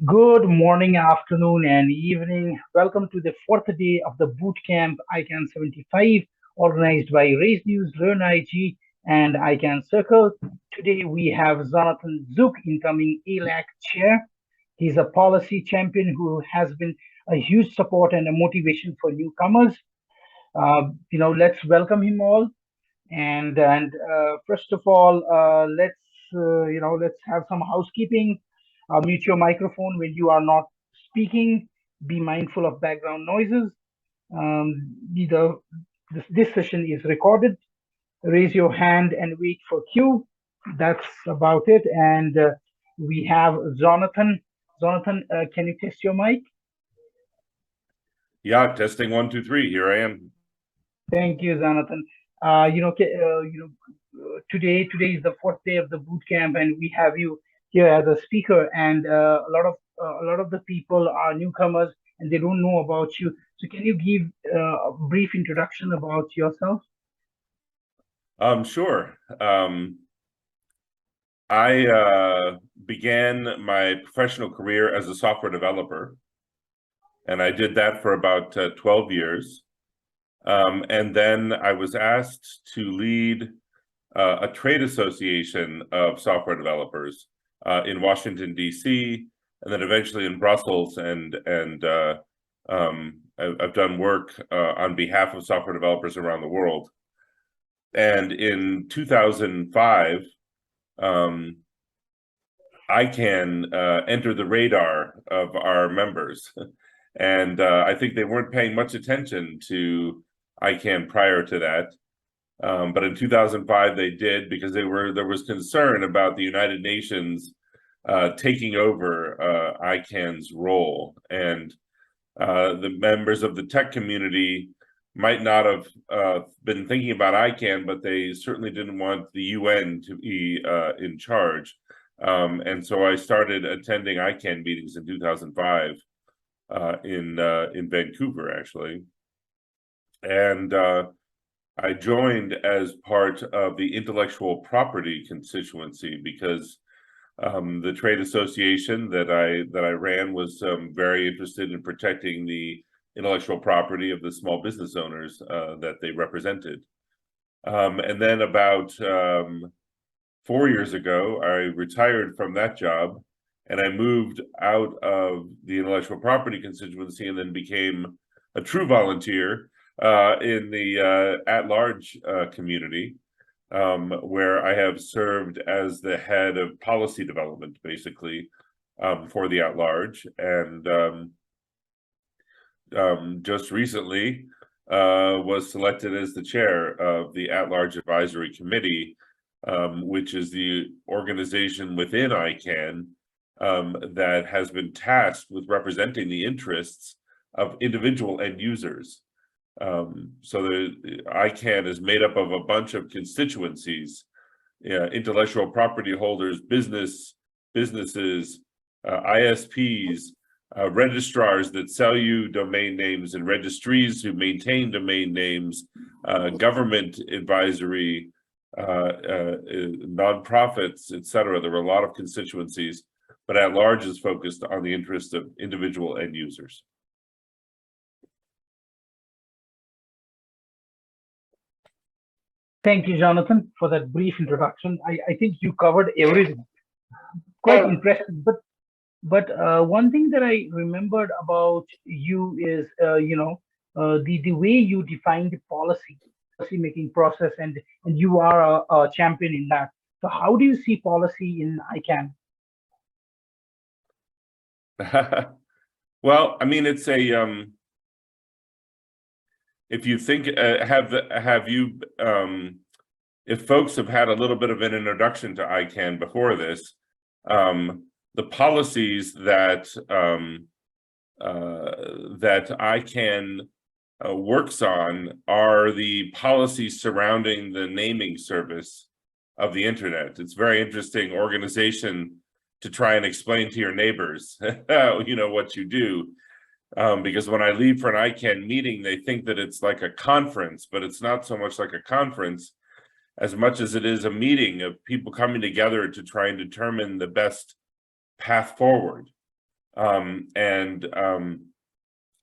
Good morning, afternoon, and evening. Welcome to the fourth day of the bootcamp ICANN 75, organized by Raise News, Learn IG, and ICANN Circle. Today we have Jonathan Zuck, incoming ALAC chair. He's a policy champion who has been a huge support and a motivation for newcomers. Let's welcome him all. And first of all, let's have some housekeeping. Mute your microphone when you are not speaking. Be mindful of background noises. This session is recorded. Raise your hand and wait for cue. That's about it. And we have Jonathan. Jonathan, can you test your mic? Yeah, testing 1, 2, 3. Here I am. Thank you, Jonathan. Today is the fourth day of the boot camp, and we have you here as a speaker. And a lot of the people are newcomers, and they don't know about you. So, can you give a brief introduction about yourself? Sure. I began my professional career as a software developer, and I did that for about 12 years. And then I was asked to lead a trade association of software developers in Washington, D.C., and then eventually in Brussels. And I've done work on behalf of software developers around the world. And in 2005, ICANN entered the radar of our members. And I think they weren't paying much attention to ICANN prior to that. But in 2005, they did, because there was concern about the United Nations taking over ICANN's role. And the members of the tech community might not have been thinking about ICANN, but they certainly didn't want the UN to be in charge. And so I started attending ICANN meetings in 2005 in Vancouver, actually. And I joined as part of the intellectual property constituency because the trade association that I ran was very interested in protecting the intellectual property of the small business owners that they represented. And then about 4 years ago, I retired from that job, and I moved out of the intellectual property constituency and then became a true volunteer in the at-large community, where I have served as the head of policy development, basically, for the at-large. And just recently was selected as the chair of the at-large advisory committee, which is the organization within ICANN that has been tasked with representing the interests of individual end users. So the ICANN is made up of a bunch of constituencies, intellectual property holders, businesses, ISPs, registrars that sell you domain names, and registries who maintain domain names, government advisory, nonprofits, etc. There were a lot of constituencies, but at large is focused on the interests of individual end users. Thank you, Jonathan, for that brief introduction. I think you covered everything. Quite impressive. But one thing that I remembered about you is, the way you define the policy making process, and you are a champion in that. So how do you see policy in ICANN? Well, I mean, it's a if you think if folks have had a little bit of an introduction to ICANN before this, the policies that that ICANN works on are the policies surrounding the naming service of the internet. It's a very interesting organization to try and explain to your neighbors, what you do. Because when I leave for an ICANN meeting, they think that it's like a conference, but it's not so much like a conference as much as it is a meeting of people coming together to try and determine the best path forward.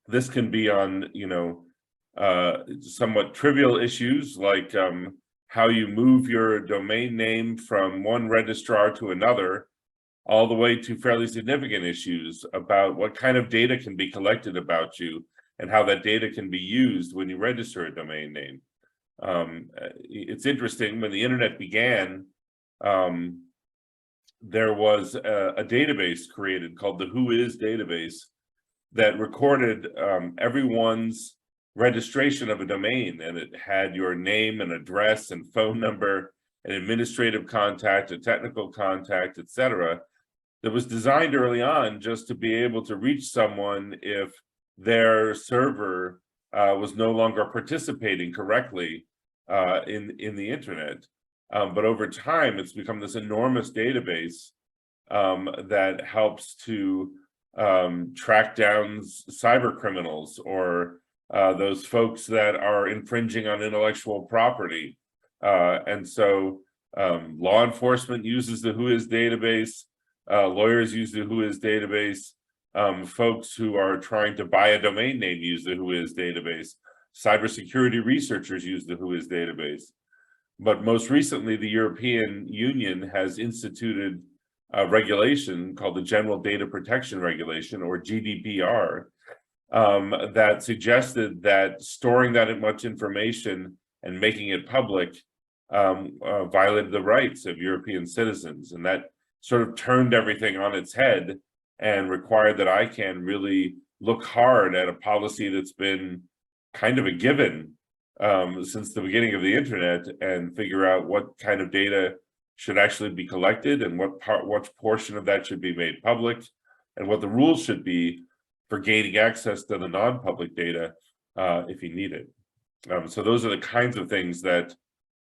This can be on, somewhat trivial issues like how you move your domain name from one registrar to another, all the way to fairly significant issues about what kind of data can be collected about you and how that data can be used when you register a domain name. It's interesting, when the internet began, there was a database created called the Who Is database that recorded everyone's registration of a domain, and it had your name and address and phone number, an administrative contact, a technical contact, etc. That was designed early on just to be able to reach someone if their server was no longer participating correctly in the internet. But over time, it's become this enormous database that helps to track down cyber criminals or those folks that are infringing on intellectual property. And so law enforcement uses the Who Is database, lawyers use the Who Is database, folks who are trying to buy a domain name use the Who Is database, cybersecurity researchers use the Who Is database. But most recently, the European Union has instituted a regulation called the General Data Protection Regulation, or GDPR, that suggested that storing that much information and making it public violated the rights of European citizens. And that sort of turned everything on its head and required that ICANN really look hard at a policy that's been kind of a given since the beginning of the internet, and figure out what kind of data should actually be collected and what portion of that should be made public, and what the rules should be for gaining access to the non-public data if you need it. So those are the kinds of things that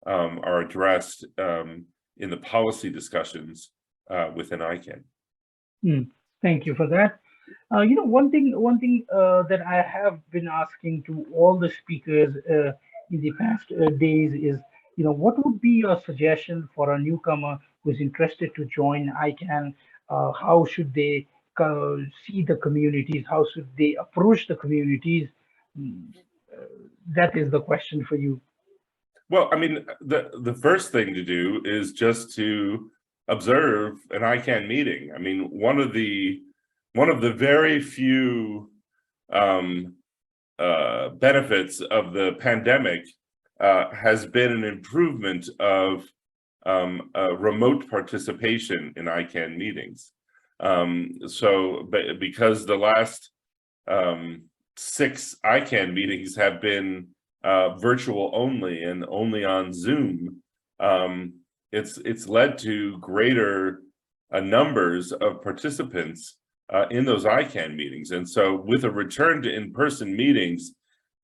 are addressed in the policy discussions within ICANN. Thank you for that. One thing that I have been asking to all the speakers in the past days is, what would be your suggestion for a newcomer who is interested to join ICANN? How should they see the communities? How should they approach the communities? That is the question for you. Well, I mean, the first thing to do is just to observe an ICANN meeting. I mean, one of the very few benefits of the pandemic has been an improvement of remote participation in ICANN meetings. Because the last 6 ICANN meetings have been virtual only and only on Zoom, it's led to greater numbers of participants in those ICANN meetings. And so with a return to in-person meetings,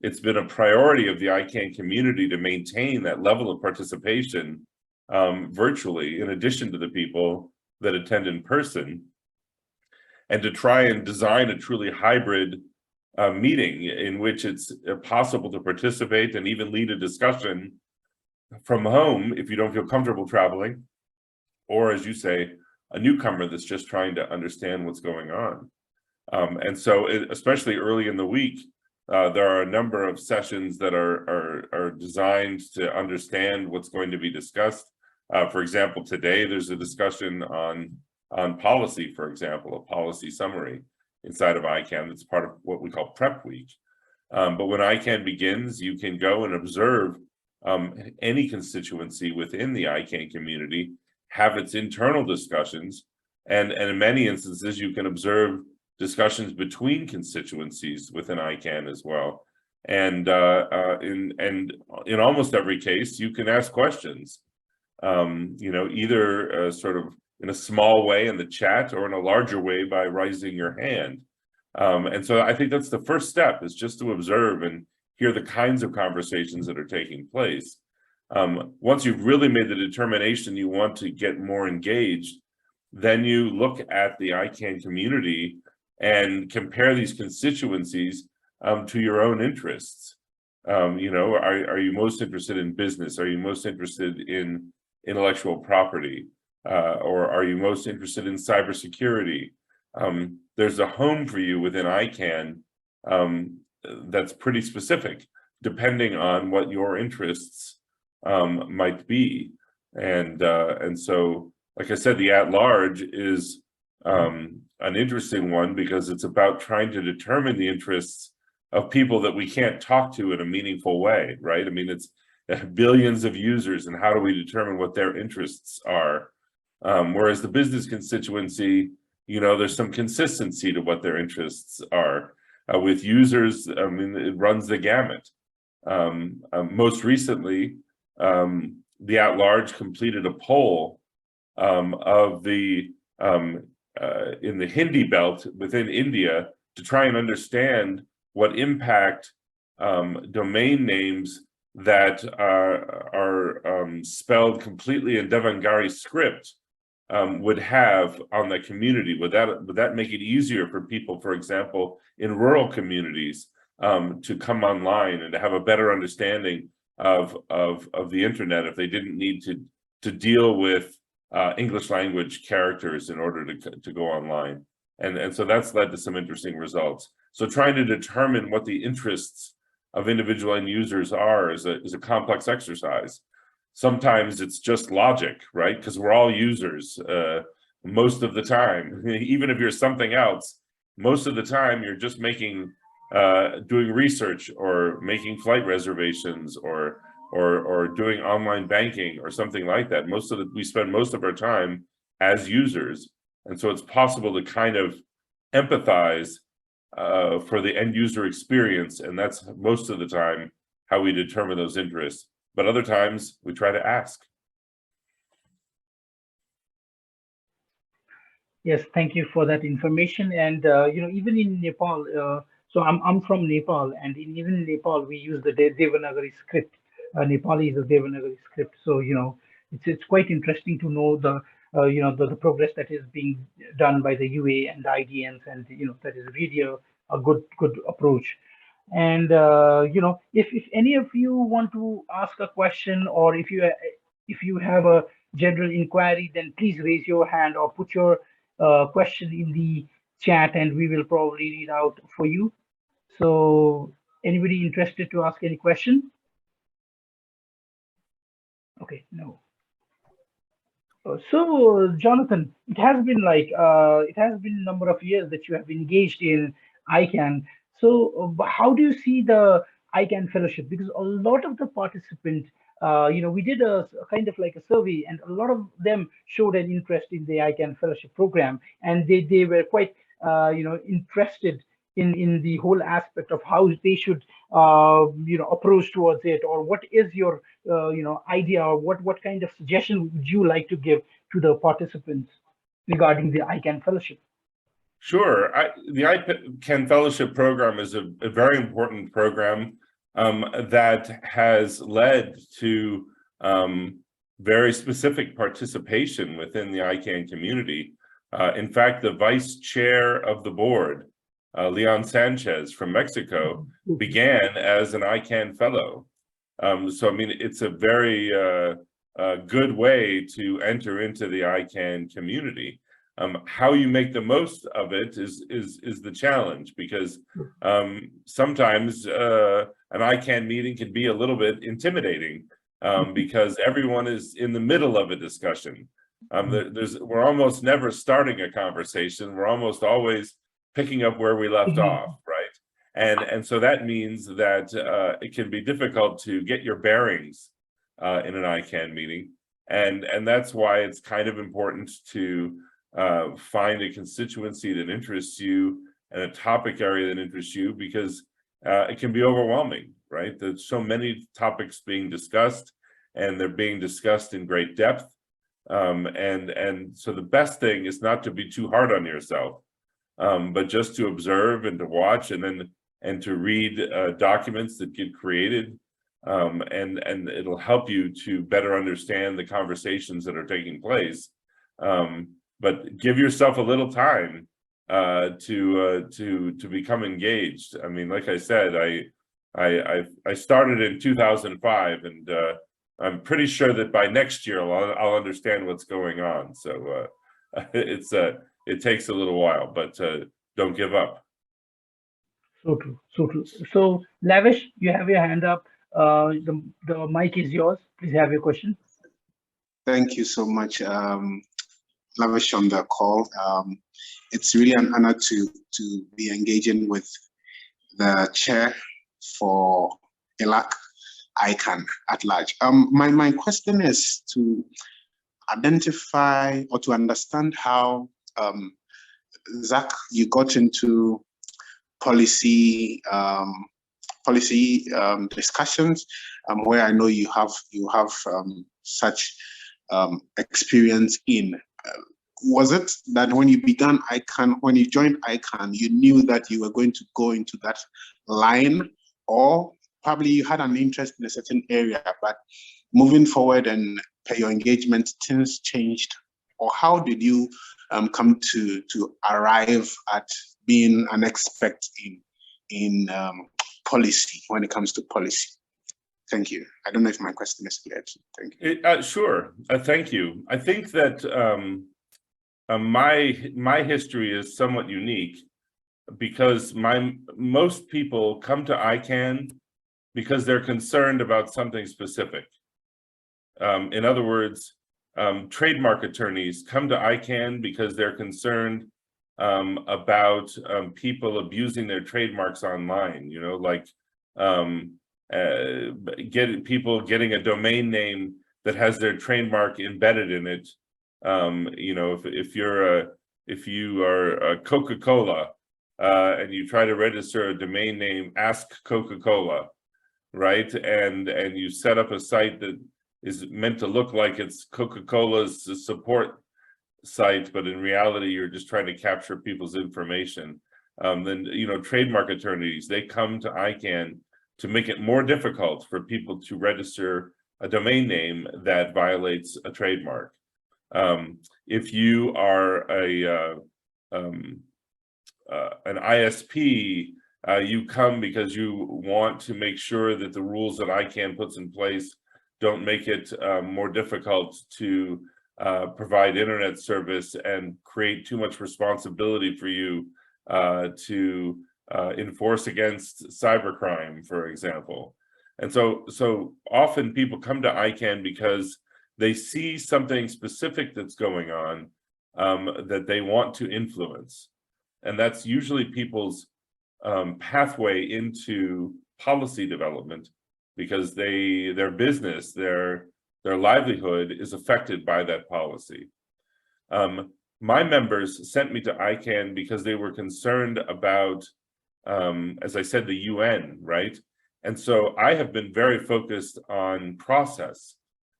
it's been a priority of the ICANN community to maintain that level of participation virtually, in addition to the people that attend in person, and to try and design a truly hybrid meeting in which it's possible to participate and even lead a discussion from home if you don't feel comfortable traveling, or, as you say, a newcomer that's just trying to understand what's going on. And so especially early in the week, there are a number of sessions that are designed to understand what's going to be discussed. For example, today there's a discussion on policy, for example, a policy summary inside of ICANN. That's part of what we call Prep Week. But when ICANN begins, you can go and observe any constituency within the ICANN community, have its internal discussions, and in many instances, you can observe discussions between constituencies within ICANN as well. And in almost every case, you can ask questions, either sort of in a small way in the chat or in a larger way by raising your hand. And so I think that's the first step, is just to observe and hear the kinds of conversations that are taking place. Once you've really made the determination you want to get more engaged, then you look at the ICANN community and compare these constituencies to your own interests. Are you most interested in business? Are you most interested in intellectual property? Or are you most interested in cybersecurity? there's a home for you within ICANN that's pretty specific, depending on what your interests might be. And so, like I said, the at-large is an interesting one because it's about trying to determine the interests of people that we can't talk to in a meaningful way, right? I mean, it's billions of users, and how do we determine what their interests are? Whereas the business constituency, there's some consistency to what their interests are. With users, I mean, it runs the gamut. Most recently, the at-large completed a poll of the in the Hindi belt within India to try and understand what impact domain names that are spelled completely in Devanagari script would have on the community. Would that make it easier for people, for example, in rural communities to come online and to have a better understanding of the internet if they didn't need to deal with English language characters in order to go online? And so that's led to some interesting results. So trying to determine what the interests of individual end users are is a complex exercise. Sometimes it's just logic, right? Because we're all users most of the time. Even if you're something else, most of the time you're just doing research or making flight reservations or doing online banking or something like that. We spend most of our time as users, and so it's possible to kind of empathize for the end user experience, and that's most of the time how we determine those interests. But other times we try to ask. Yes, thank you for that information. And even in Nepal, so I'm from Nepal, and even in Nepal we use the Devanagari script. Nepali is a Devanagari script, so it's quite interesting to know the progress that is being done by the UA and the IDNs, and that is really a good approach. And if any of you want to ask a question, or if you have a general inquiry, then please raise your hand or put your question in the chat, and we will probably read out for you. So anybody interested to ask any question? Okay, no. So Jonathan, it has been a number of years that you have engaged in ICANN. So how do you see the ICANN fellowship? Because a lot of the participants, we did a kind of like a survey, and a lot of them showed an interest in the ICANN fellowship program, and they were quite interested in the whole aspect of how they should approach towards it, or what is your idea, or what kind of suggestion would you like to give to the participants regarding the ICANN fellowship? Sure. The ICANN fellowship program is a very important program that has led to very specific participation within the ICANN community. In fact, the vice chair of the board, Leon Sanchez from Mexico, began as an ICANN fellow. So, I mean, it's a very good way to enter into the ICANN community. How you make the most of it is the challenge, because sometimes an ICANN meeting can be a little bit intimidating because everyone is in the middle of a discussion. We're almost never starting a conversation. We're almost always picking up where we left off, right? And so that means that it can be difficult to get your bearings in an ICANN meeting, and that's why it's kind of important to find a constituency that interests you and a topic area that interests you, because it can be overwhelming, right? There's so many topics being discussed, and they're being discussed in great depth. And so the best thing is not to be too hard on yourself, but just to observe and to watch, and to read documents that get created, and it'll help you to better understand the conversations that are taking place. But give yourself a little time to become engaged. I mean, like I said, I started in 2005, and I'm pretty sure that by next year I'll understand what's going on. So it's it takes a little while, but don't give up. So true, so true. So, Lavish, you have your hand up. The mic is yours. Please have your question. Thank you so much, Lavish, on the call. It's really an honor to be engaging with the chair for ALAC, ICANN at large. My question is to identify or to understand how, Zuck, you got into policy discussions, where I know you have such experience in. Was it that when you began ICANN, when you joined ICANN, you knew that you were going to go into that line, or probably you had an interest in a certain area, but moving forward and per your engagement, things changed? Or how did you come to arrive at being an expert in policy when it comes to policy? Thank you. I don't know if my question is clear. Thank you. Sure. Thank you. I think that my history is somewhat unique because most people come to ICANN because they're concerned about something specific. In other words, trademark attorneys come to ICANN because they're concerned about people abusing their trademarks online, you know, like people getting a domain name that has their trademark embedded in it. You know, if you are a Coca-Cola and you try to register a domain name, Ask Coca-Cola, right? And you set up a site that is meant to look like it's Coca-Cola's support site, but in reality, you're just trying to capture people's information. Then, you know, trademark attorneys, they come to ICANN to make it more difficult for people to register a domain name that violates a trademark. If you are an ISP, you come because you want to make sure that the rules that ICANN puts in place don't make it more difficult to provide internet service and create too much responsibility for you to enforce against cybercrime, for example. And so often people come to ICANN because they see something specific that's going on that they want to influence. And that's usually people's pathway into policy development, because their business, their livelihood is affected by that policy. My members sent me to ICANN because they were concerned about, as I said, the UN, right? And so I have been very focused on process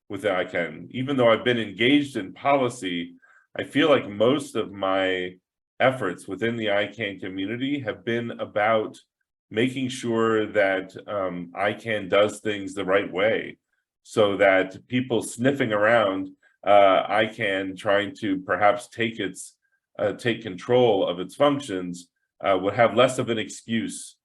with ICANN. Even though I've been engaged in policy, I feel like most of my efforts within the ICANN community have been about making sure that ICANN does things the right way, so that people sniffing around ICANN trying to perhaps take control of its functions would have less of an excuse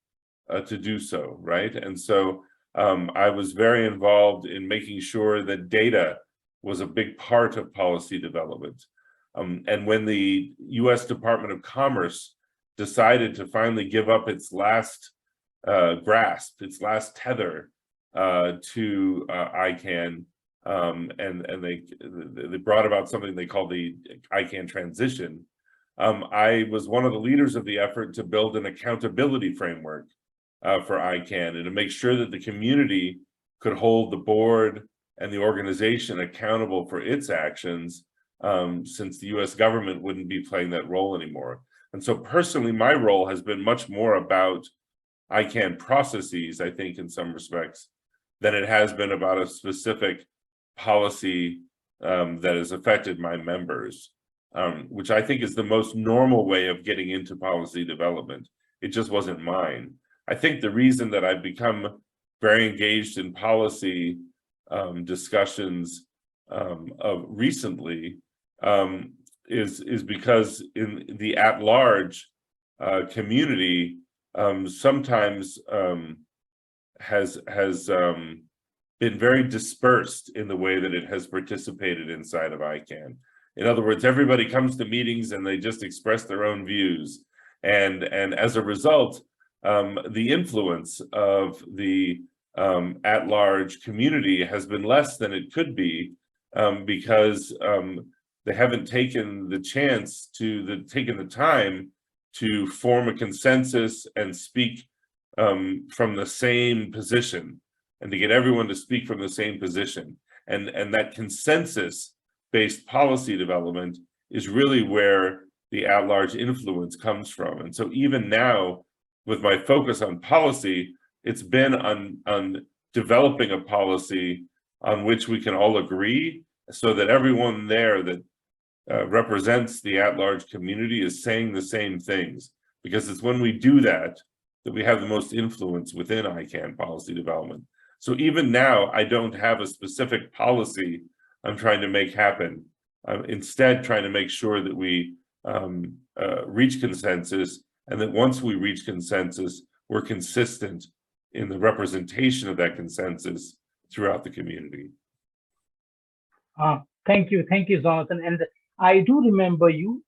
to do so, right? And so I was very involved in making sure that data was a big part of policy development. And when the US Department of Commerce decided to finally give up its last grasp, its last tether to ICANN, and they brought about something they called the ICANN transition, I was one of the leaders of the effort to build an accountability framework for ICANN, and to make sure that the community could hold the board and the organization accountable for its actions, since the US government wouldn't be playing that role anymore. And so personally, my role has been much more about ICANN processes, I think, in some respects, than it has been about a specific policy that has affected my members, which I think is the most normal way of getting into policy development. It just wasn't mine. I think the reason that I've become very engaged in policy discussions recently is because in the at-large community sometimes has been very dispersed in the way that it has participated inside of ICANN. In other words, everybody comes to meetings and they just express their own views. And as a result, the influence of the at-large community has been less than it could be, because they haven't taken the chance taken the time to form a consensus and speak from the same position, and to get everyone to speak from the same position. And that consensus-based policy development is really where the at-large influence comes from. And so even now, with my focus on policy, it's been on developing a policy on which we can all agree, so that everyone there that represents the at-large community is saying the same things. Because it's when we do that we have the most influence within ICANN policy development. So even now, I don't have a specific policy I'm trying to make happen. I'm instead trying to make sure that we reach consensus, and that once we reach consensus, we're consistent in the representation of that consensus throughout the community. Thank you, Jonathan. And I do remember you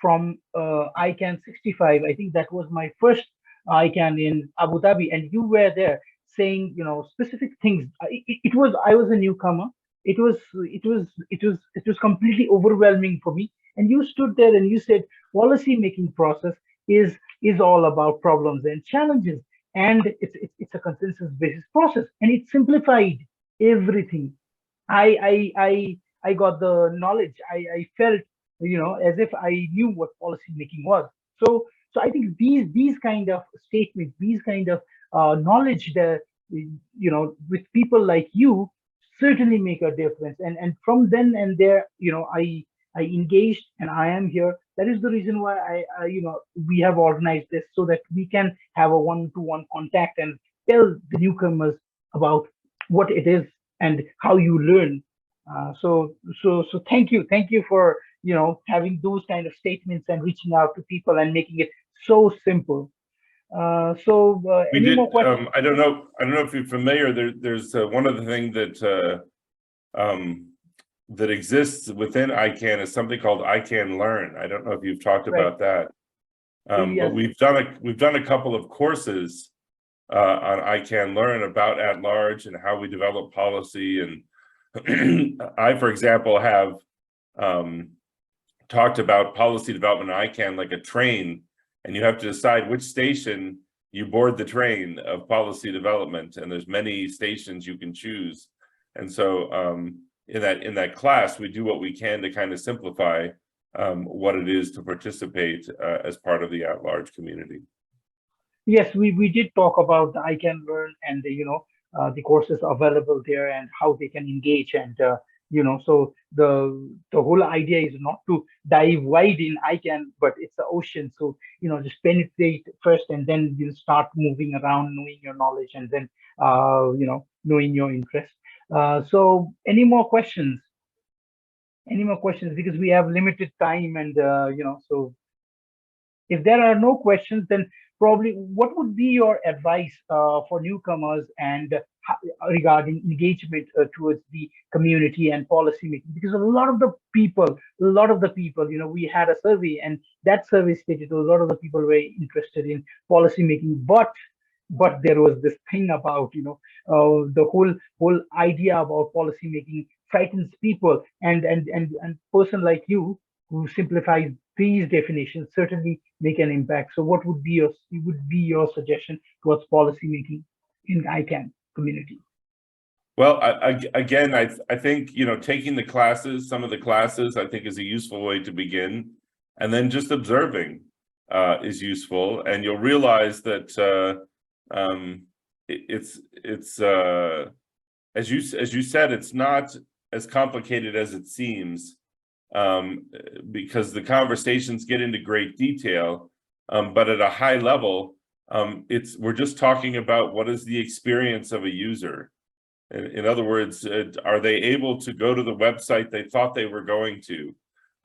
from ICANN75. I think that was my first ICANN in Abu Dhabi, and you were there saying, specific things. I was a newcomer. It was completely overwhelming for me. And you stood there and you said, policy making process is all about problems and challenges, and it's a consensus based process, and it simplified everything. I got the knowledge. I felt, as if I knew what policy making was. So I think these kind of statements, these kind of knowledge that, with people like you, certainly make a difference. And from then and there, I engaged, and I am here. That is the reason why I we have organized this, so that we can have a one-to-one contact and tell the newcomers about what it is and how you learn. So thank you for having those kind of statements and reaching out to people and making it so simple. Any more questions? I don't know if you're familiar. There's one of the things that exists within ICANN is something called ICANN Learn. I don't know if you've talked about that, Yes. but we've done a couple of courses on ICANN Learn about at large and how we develop policy. And I, for example, have talked about policy development in ICANN like a train, and you have to decide which station you board the train of policy development, and there's many stations you can choose. And so in that class, we do what we can to kind of simplify what it is to participate as part of the at-large community. Yes, we did talk about the ICANN Learn and the courses available there and how they can engage, and so the whole idea is not to dive wide in ICANN, but it's the ocean. So just penetrate first, and then you'll start moving around, knowing your knowledge, and then knowing your interest. So any more questions? Because we have limited time, and so if there are no questions, then probably what would be your advice for newcomers and regarding engagement towards the community and policy making? Because a lot of the people, we had a survey, and that survey stated a lot of the people were interested in policy making, but there was this thing about the whole idea about policy making frightens people, and person like you who simplifies these definitions certainly make an impact. So what would be your suggestion towards policy making in ICANN community? Well, again, I think taking the classes, some of the classes, I think is a useful way to begin, and then just observing is useful, and you'll realize that it's as you said, it's not as complicated as it seems, because the conversations get into great detail, but at a high level, we're just talking about what is the experience of a user. In other words, are they able to go to the website they thought they were going to?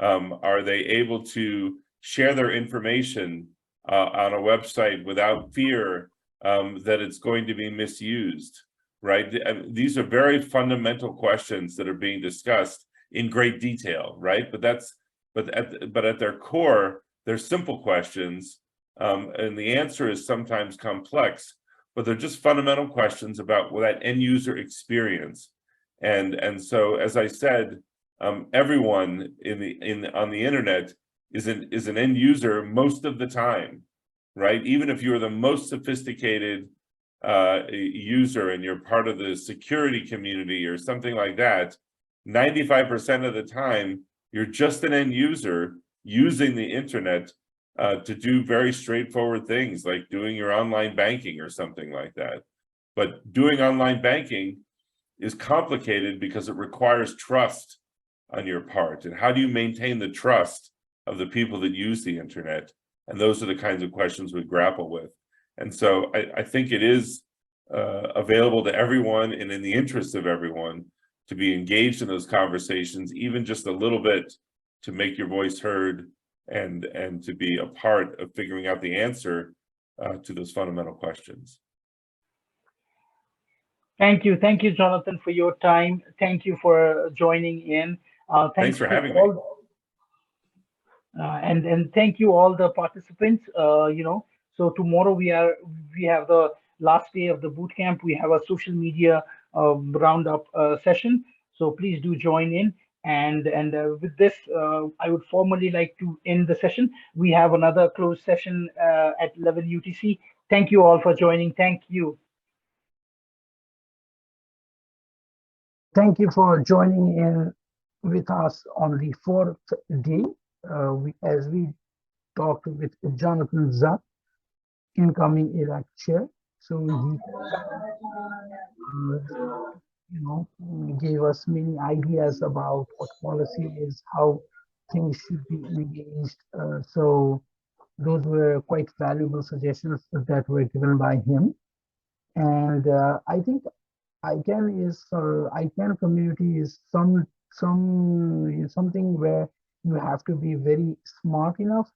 Are they able to share their information on a website without fear that it's going to be misused, right? These are very fundamental questions that are being discussed, in great detail, right? But at their core, they're simple questions, and the answer is sometimes complex, but they're just fundamental questions about that end user experience. And so, as I said, everyone on the internet is an end user most of the time, right? Even if you're the most sophisticated user and you're part of the security community or something like that, 95% of the time, you're just an end user using the internet to do very straightforward things like doing your online banking or something like that. But doing online banking is complicated because it requires trust on your part. And how do you maintain the trust of the people that use the internet? And those are the kinds of questions we grapple with. And so I think it is available to everyone and in the interest of everyone to be engaged in those conversations, even just a little bit, to make your voice heard and to be a part of figuring out the answer to those fundamental questions. Thank you, Jonathan, for your time. Thank you for joining in. Thanks for having me. And thank you all the participants. So tomorrow we have the last day of the boot camp. We have a social media roundup session. So please do join in. And with this, I would formally like to end the session. We have another closed session at 11 UTC. Thank you all for joining. Thank you. Thank you for joining in with us on the fourth day. As we talked with Jonathan Zuck, incoming ALAC chair. So he gave us many ideas about what policy is, how things should be engaged. So those were quite valuable suggestions that were given by him. And I think ICANN community is something where you have to be very smart enough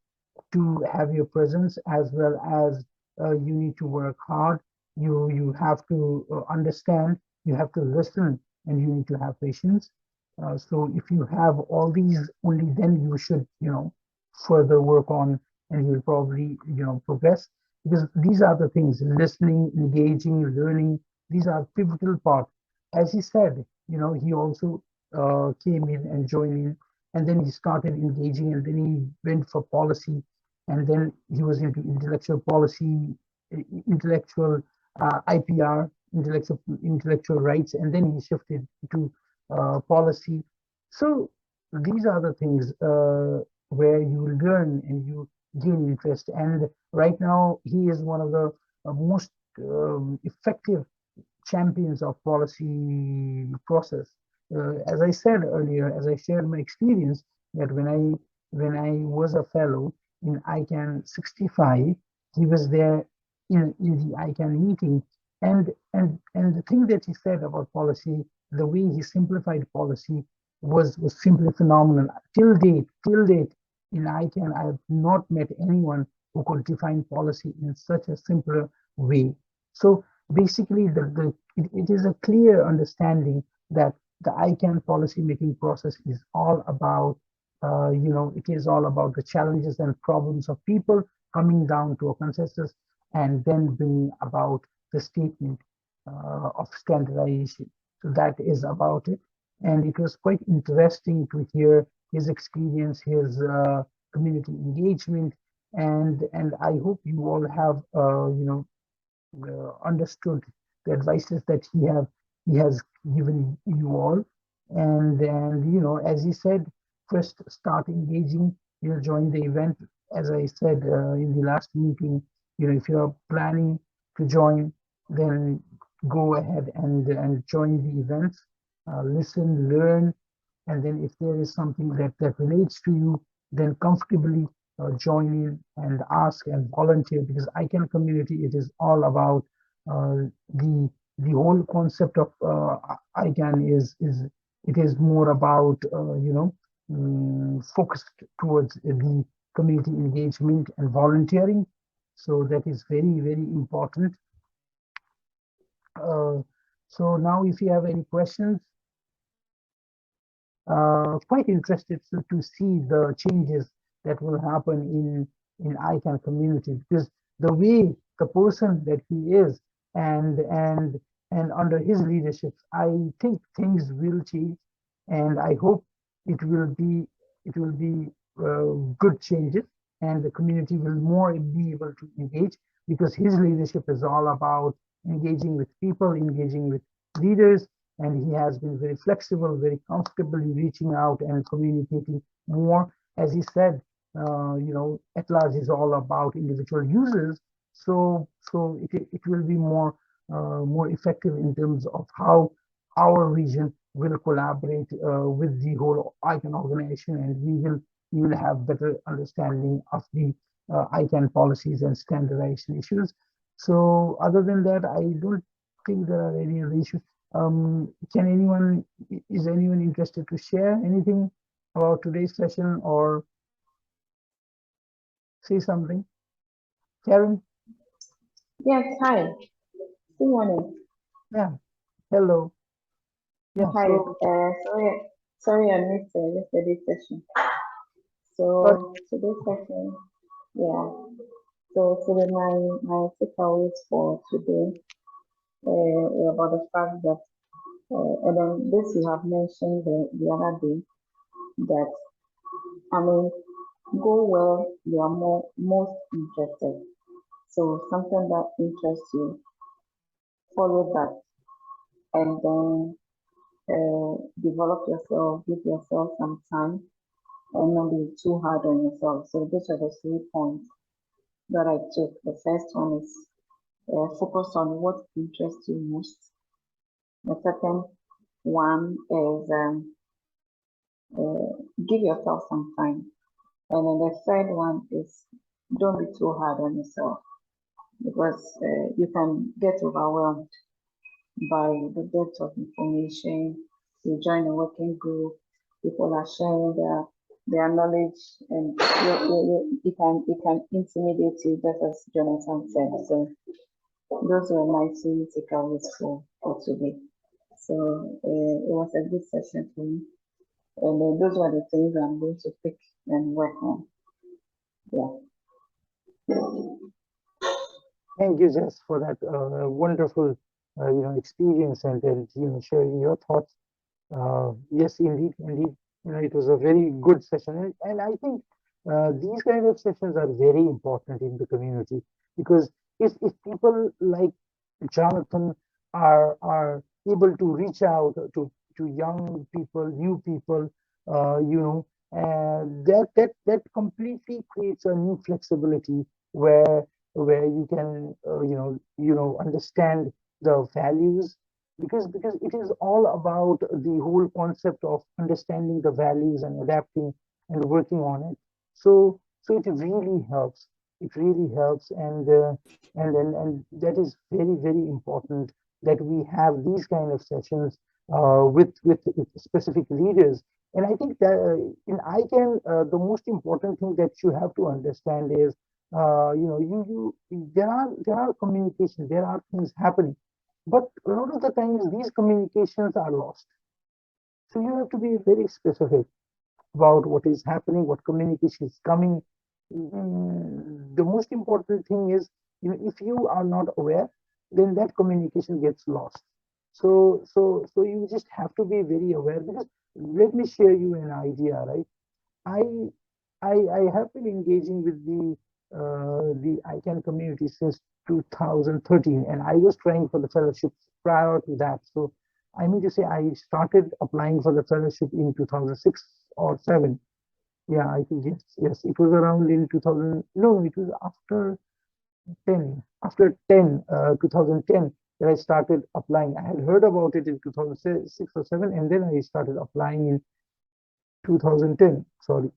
to have your presence, as well as you need to work hard. You have to understand, you have to listen, and you need to have patience. So if you have all these, only then you should further work on, and you'll probably progress, because these are the things: listening, engaging, learning. These are pivotal part. As he said, he also came in and joined in, and then he started engaging, and then he went for policy, and then he was into intellectual policy, intellectual IPR, intellectual rights, and then he shifted to policy. So these are the things where you learn and you gain interest. And right now, he is one of the most effective champions of policy process. As I said earlier, as I shared my experience, that when I was a fellow in ICANN75, he was there in the ICANN meeting, and the thing that he said about policy, the way he simplified policy was simply phenomenal. Till date in ICANN, I have not met anyone who could define policy in such a simpler way. So basically, it is a clear understanding that the ICANN policy making process is all about, it is all about the challenges and problems of people coming down to a consensus, and then bringing about the statement of standardization. So that is about it. And it was quite interesting to hear his experience, his community engagement, and I hope you all have understood the advices that he has given you all. And then, as he said, first start engaging, join the event. As I said in the last meeting, if you're planning to join, then go ahead and join the events, listen, learn, and then if there is something that relates to you, then comfortably join in and ask and volunteer, because ICANN community, it is all about the whole concept of ICANN is more about focused towards the community engagement and volunteering. So that is very, very important. So now, if you have any questions. quite interested to see the changes that will happen in ICANN community, because the way the person that he is and under his leadership, I think things will change, and I hope it will be good changes, and the community will more be able to engage, because his leadership is all about engaging with people, engaging with leaders, and he has been very flexible, very comfortably reaching out and communicating more. As he said, at large is all about individual users, so it will be more effective in terms of how our region will collaborate with the whole ICANN organization, and we will have better understanding of the ICANN policies and standardization issues. So other than that, I don't think there are any other issues. Is anyone interested to share anything about today's session or say something? Karen? Yes, hi. Good morning. Yeah, hello. Yeah, Hi. so Sorry, I missed yesterday's session. So today's session, yeah. So today my takeaways for today about the fact that and then this you have mentioned the other day that I mean go where you are most interested. So something that interests you, follow that, and then develop yourself, give yourself some time, and not be too hard on yourself. So these are the 3 points that I took. The first one is focus on what interests you most. The second one is give yourself some time. And then the third one is don't be too hard on yourself, because you can get overwhelmed by the depth of information. You join a working group, people are sharing their knowledge, and it can intimidate you, just as Jonathan said. So those were my 2 takeaways for today. So it was a good session for me, and those were the things I'm going to pick and work on. Yeah. thank you, Jess, for that wonderful, experience and sharing your thoughts. Yes, indeed. It was a very good session, and I think these kind of sessions are very important in the community, because if people like Jonathan are able to reach out to young people, new people, that completely creates a new flexibility where you can understand the values, because it is all about the whole concept of understanding the values and adapting and working on it. So it really helps. It really helps, and that is very, very important that we have these kind of sessions with specific leaders. And I think that in ICANN, the most important thing that you have to understand is, there are communication, there are things happening, but a lot of the times these communications are lost. So you have to be very specific about what is happening, what communication is coming. The most important thing is, if you are not aware, then that communication gets lost. So you just have to be very aware, because let me share you an idea, right? I I have been engaging with the ICANN community since 2013, and I was trying for the fellowship prior to that. So I mean to say, I started applying for the fellowship in 2006 or 7. Yeah, I think yes, it was around in 2000. No, it was after 10, 2010 that I started applying. I had heard about it in 2006 or 7, and then I started applying in 2010. Sorry.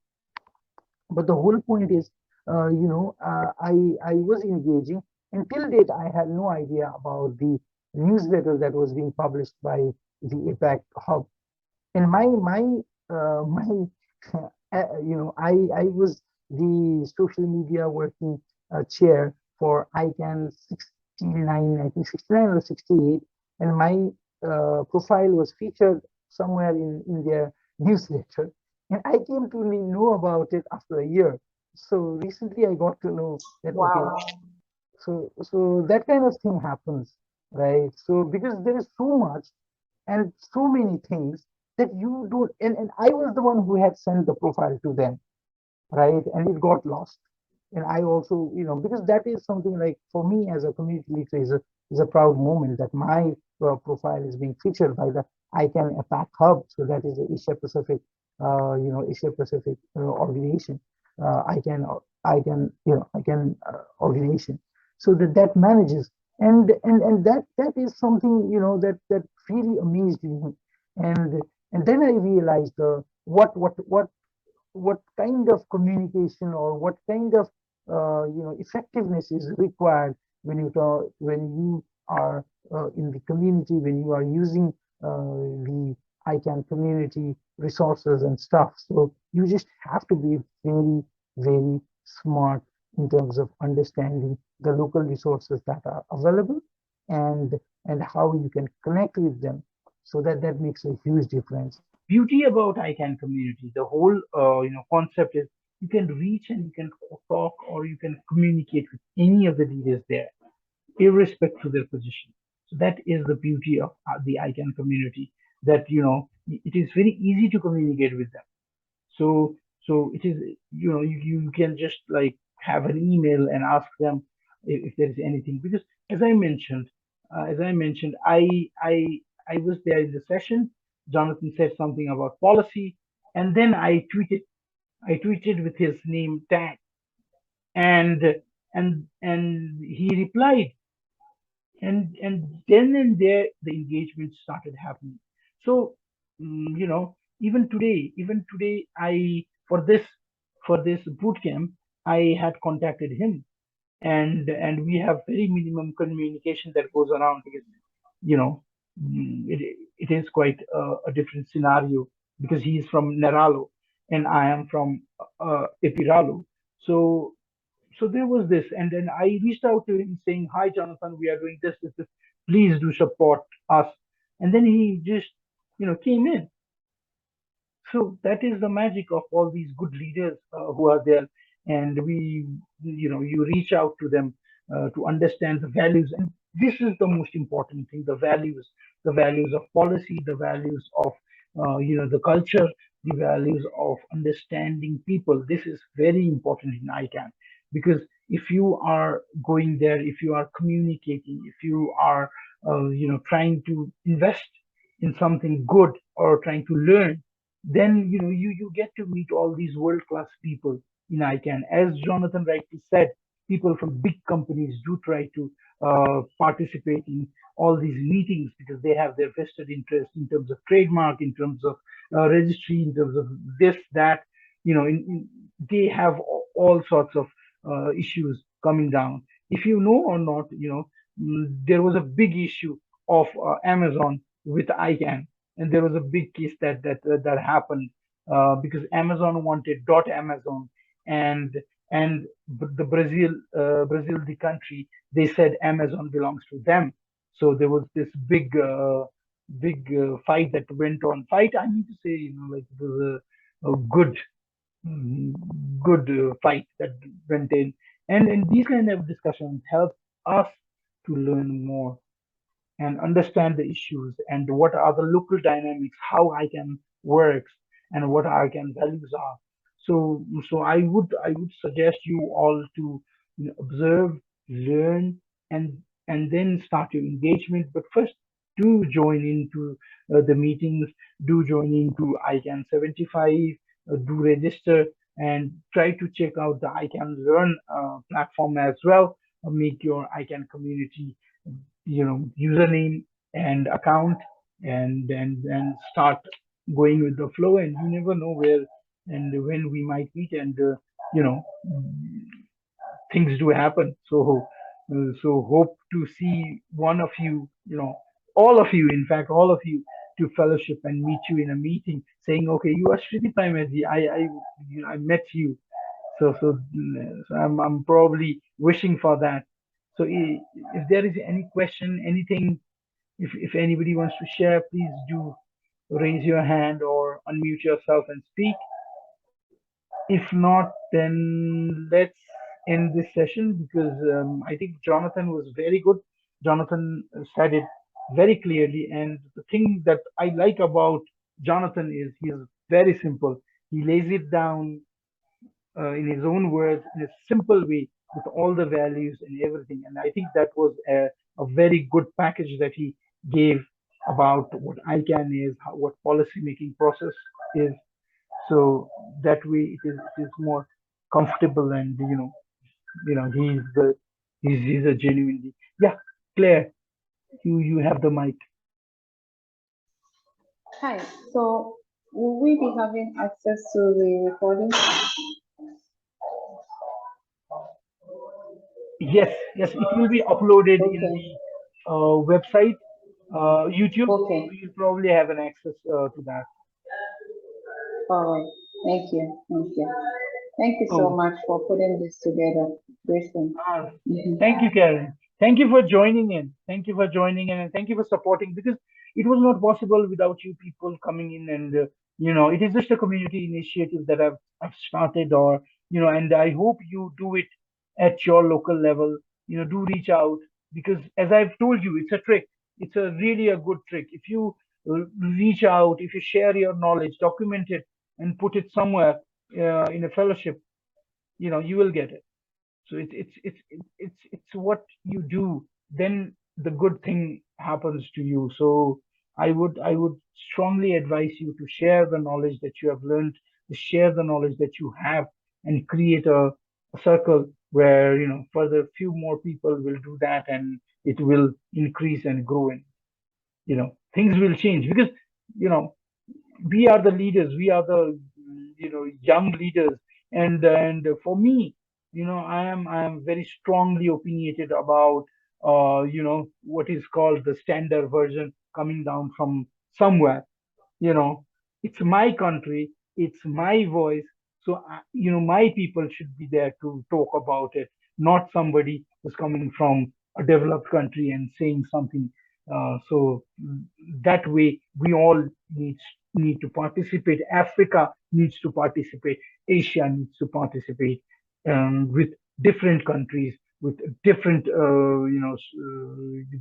But the whole point is, I was engaging, and till date I had no idea about the newsletter that was being published by the APAC hub. And my I was the social media working chair for ICANN 69, I think 69 or 68, and my profile was featured somewhere in their newsletter, and I came to know about it after a year. So recently I got to know that, okay, Wow. so that kind of thing happens, right? So because there is so much and so many things that you don't, and I was the one who had sent the profile to them, right? And it got lost. And I also, because that is something like for me as a community leader is a proud moment that my profile is being featured by the ICANN APAC Hub. So that is the Asia Pacific, Asia Pacific organization, ICANN organization. So that manages, and that is something that really amazed me, and then I realized what kind of communication or what kind of effectiveness is required when you are in the community, when you are using the ICANN community resources and stuff. So you just have to be very, very smart in terms of understanding the local resources that are available, and how you can connect with them, so that makes a huge difference. Beauty about ICANN community, the whole concept is you can reach and you can talk or you can communicate with any of the leaders there, irrespective of their position. So that is the beauty of the ICANN community. That it is very easy to communicate with them. So it is, you can just like have an email and ask them if there is anything, because as I mentioned, I was there in the session. Jonathan said something about policy, and then I tweeted with his name tag, and he replied, and then and there the engagement started happening. So even today I for this boot camp I had contacted him, and we have very minimum communication that goes around, because you know it is quite a different scenario, because he is from Neralo and I am from Epiralo. So so there was this, and then I reached out to him saying, "Hi, Jonathan, we are doing this. Please do support us." And then he just, came in. So that is the magic of all these good leaders who are there, and you reach out to them to understand the values, and this is the most important thing: the values of policy, the values of the culture, the values of understanding people. This is very important in ICANN, because if you are going there, if you are communicating, if you are trying to invest in something good or trying to learn, then you get to meet all these world class people in ICANN. As Jonathan rightly said, people from big companies do try to participate in all these meetings, because they have their vested interest in terms of trademark, in terms of registry, in terms of this, that. They have all sorts of issues coming down. If you know or not, there was a big issue of Amazon with ICANN, and there was a big case that happened because Amazon wanted .amazon, and the Brazil, the country, they said Amazon belongs to them. So there was this big fight that went on. Fight, I mean to say, like it was a mm, good fight that went in, and these kind of discussions help us to learn more and understand the issues and what are the local dynamics, how ICANN works, and what ICANN values are. So I would suggest you all to observe, learn, and then start your engagement. But first, do join into the meetings. Do join into ICANN75. Do register and try to check out the ICANN Learn platform as well. Make your ICANN community username and account, and start going with the flow, and you never know where and when we might meet, and you know things do happen. So hope to see one of you, all of you, in fact all of you, to fellowship and meet you in a meeting, saying, okay, you are Shriti Paimeji, I met you. So I'm probably wishing for that. So if there is any question, anything, if anybody wants to share, please do raise your hand or unmute yourself and speak. If not, then let's end this session because I think Jonathan was very good. Jonathan said it very clearly. And the thing that I like about Jonathan is he is very simple. He lays it down in his own words in a simple way with all the values and everything. And I think that was a very good package that he gave about what ICANN is, what policy making process is. So that way it is more comfortable and he's a genuinely, yeah. Claire, you have the mic. Hi. So will we be having access to the recording? Yes, it will be uploaded in the website, YouTube. Okay. So you'll probably have an access to that. All right. Thank you. Thank you so much for putting this together, Grayson. Thank you, Karen. Thank you for joining in. Thank you for joining in, and thank you for supporting, because it was not possible without you people coming in. And it is just a community initiative that I've started, or and I hope you do it at your local level. Do reach out, because as I've told you, it's a trick. It's a really a good trick. If you reach out, if you share your knowledge, document it, and put it somewhere in a fellowship, you will get it. So it's what you do, then the good thing happens to you. So I would strongly advise you to share the knowledge that you have learned, to share the knowledge that you have, and create a circle where further few more people will do that, and it will increase and grow, and things will change, because we are the leaders, we are the young leaders. And for me, I am very strongly opinionated about what is called the standard version coming down from somewhere. you know it's my country, it's my voice. So my people should be there to talk about it, not somebody who's coming from a developed country and saying something. So that way we all need to participate. Africa needs to participate, Asia needs to participate, with different countries, with different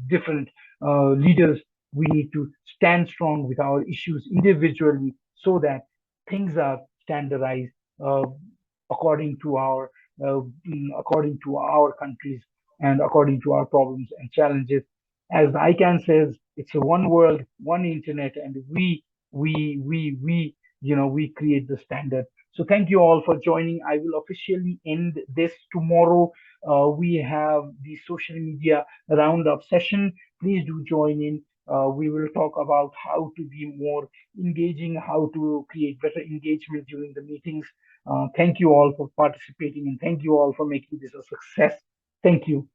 different leaders. We need to stand strong with our issues individually, so that things are standardized uh, according to our according to our countries, and according to our problems and challenges. As the ICANN says, it's a one world, one internet, and we create the standard. So thank you all for joining. I will officially end this tomorrow. We have the social media roundup session. Please do join in. We will talk about how to be more engaging, how to create better engagement during the meetings. Thank you all for participating, and thank you all for making this a success. Thank you.